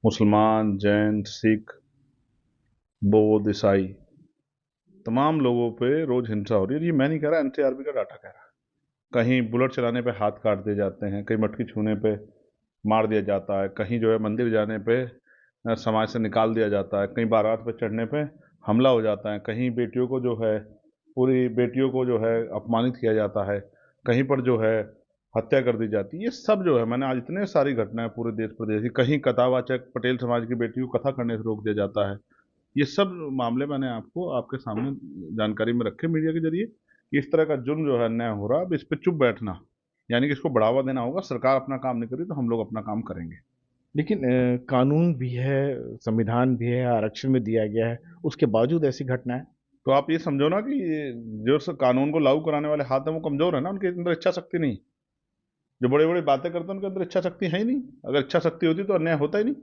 मुसलमान, जैन, सिख, बौद्ध, ईसाई, तमाम लोगों पे रोज हिंसा हो रही है। ये मैं नहीं कह रहा, एनसीआरबी का डाटा कह रहा है। कहीं बुलेट चलाने पे हाथ काट दिए जाते हैं, कहीं मटकी छूने पे मार दिया जाता है, कहीं जो है मंदिर जाने पे समाज से निकाल दिया जाता है, कहीं बारात पे चढ़ने पे हमला हो जाता है, कहीं बेटियों को जो है पूरी बेटियों को जो है अपमानित किया जाता है, कहीं पर जो है हत्या कर दी जाती है। ये सब जो है, मैंने आज इतने सारी घटनाएं पूरे देश प्रदेश की, कहीं कथावाचक पटेल समाज की बेटी को कथा करने से रोक दिया जाता है। ये सब मामले मैंने आपको आपके सामने जानकारी में रखे मीडिया के जरिए कि इस तरह का जुर्म जो है अन्याय हो रहा है। अब इस पे चुप बैठना यानी कि इसको बढ़ावा देना होगा। सरकार अपना काम नहीं करी तो हम लोग अपना काम करेंगे। लेकिन कानून भी है, संविधान भी है, आरक्षण में दिया गया है, उसके बावजूद ऐसी घटनाएं। तो आप ये समझो ना कि जो कानून को लागू कराने वाले हाथ हैं वो कमजोर है ना, उनके अंदर इच्छा शक्ति नहीं। जो बड़ी बड़ी बातें करते हैं उनके अंदर इच्छा शक्ति है ही नहीं। अगर इच्छा शक्ति होती तो अन्याय होता ही नहीं।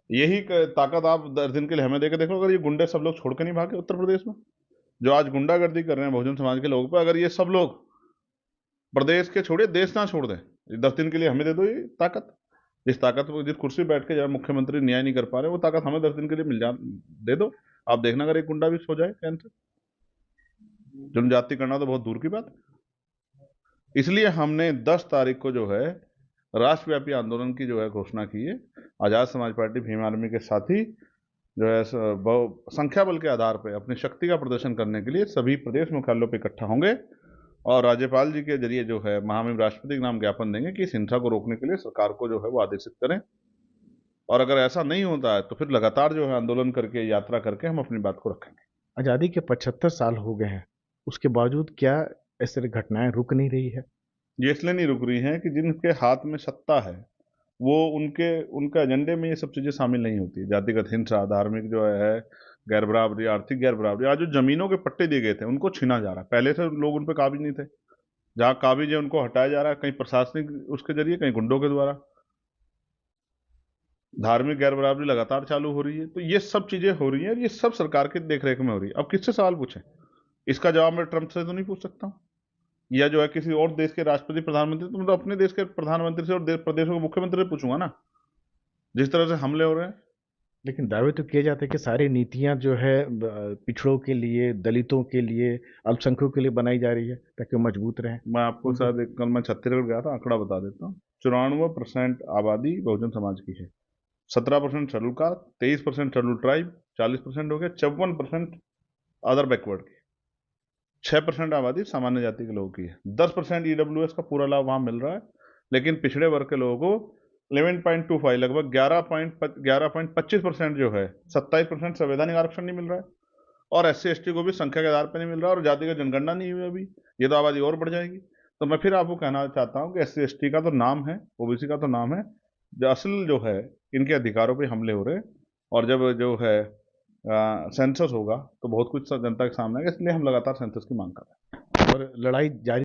यही ताकत आप 10 दिन के लिए हमें देकर देखो। अगर ये गुंडे सब लोग छोड़ के नहीं भागे उत्तर प्रदेश में, जो आज गुंडागर्दी कर रहे हैं बहुजन समाज के लोगों पर, अगर ये सब लोग प्रदेश के छोड़िए देश ना छोड़ दें, 10 दिन के लिए हमें दे दो ये ताकत। जिस ताकत को, जिस कुर्सी बैठ के जब मुख्यमंत्री न्याय नहीं कर पा रहे, वो ताकत हमें 10 दिन के लिए मिल जा दे दो। आप देखना अगर एक गुंडा भी सो जाए कैंसर, जनजाति करना तो बहुत दूर की बात है। इसलिए हमने 10 तारीख को जो है राष्ट्रव्यापी आंदोलन की जो है घोषणा की है। आजाद समाज पार्टी भीम आर्मी के साथी जो है संख्या बल के आधार पर अपनी शक्ति का प्रदर्शन करने के लिए सभी प्रदेश मुख्यालयों पर इकट्ठा होंगे और राज्यपाल जी के जरिए जो है महामहिम राष्ट्रपति के नाम ज्ञापन देंगे कि इस हिंसा को रोकने के लिए सरकार को जो है वो आदेशित करें। और अगर ऐसा नहीं होता है तो फिर लगातार जो है आंदोलन करके, यात्रा करके हम अपनी बात को रखेंगे। आज़ादी के 75 साल हो गए हैं, उसके बावजूद क्या ऐसी घटनाएं रुक नहीं रही है? ये इसलिए नहीं रुक रही हैं कि जिनके हाथ में सत्ता है वो उनके उनके एजेंडे में ये सब चीजें शामिल नहीं होती। जातिगत हिंसा, धार्मिक जो है गैर बराबरी, आर्थिक गैर बराबरी, आज जो जमीनों के पट्टे दिए गए थे उनको छीना जा रहा है। पहले से लोग उन पर काबिज नहीं थे, जहाँ काबिज है उनको हटाया जा रहा है, कहीं प्रशासनिक उसके जरिए, कहीं गुंडों के द्वारा। धार्मिक गैर बराबरी लगातार चालू हो रही है। तो ये सब चीजें हो रही हैं और ये सब सरकार की देखरेख में हो रही है। अब किससे सवाल पूछें? इसका जवाब मैं ट्रंप से तो नहीं पूछ सकता हूँ, या जो है किसी और देश के राष्ट्रपति, प्रधानमंत्री। तो मैं तो अपने देश के प्रधानमंत्री से और प्रदेशों के मुख्यमंत्री से पूछूंगा ना, जिस तरह से हमले हो रहे हैं। लेकिन दावे तो किए जाते हैं कि सारी नीतियां जो है पिछड़ों के लिए, दलितों के लिए, अल्पसंख्यकों के लिए बनाई जा रही है ताकि वो मजबूत रहें। मैं आपको उनको शायद कल मैं छत्तीसगढ़ गया था, आंकड़ा बता देता हूँ। 94% आबादी बहुजन समाज की है, 17% शेड्यूल कास्ट, 23% शेड्यूल ट्राइब, 40% हो गया, 54% अदर बैकवर्ड की, 6% आबादी सामान्य जाति के लोगों की है, 10% ईडब्ल्यूएस का पूरा लाभ वहां मिल रहा है। लेकिन पिछड़े वर्ग के लोगों को 11.25, लगभग 11.25% जो है, 27% संवैधानिक आरक्षण नहीं मिल रहा है। और एससी एसटी को भी संख्या के आधार पर नहीं मिल रहा, और जाति का जनगणना नहीं हुई अभी। ये तो आबादी और बढ़ जाएगी। तो मैं फिर आपको कहना चाहता हूं कि एससी एसटी का तो नाम है, ओबीसी का तो नाम है, जो असल जो है इनके अधिकारों पे हमले हो रहे हैं। और जब जो है सेंसस होगा तो बहुत कुछ जनता के सामने आएगा। इसलिए हम लगातार सेंसस की मांग कर रहे हैं। और लड़ाई जारी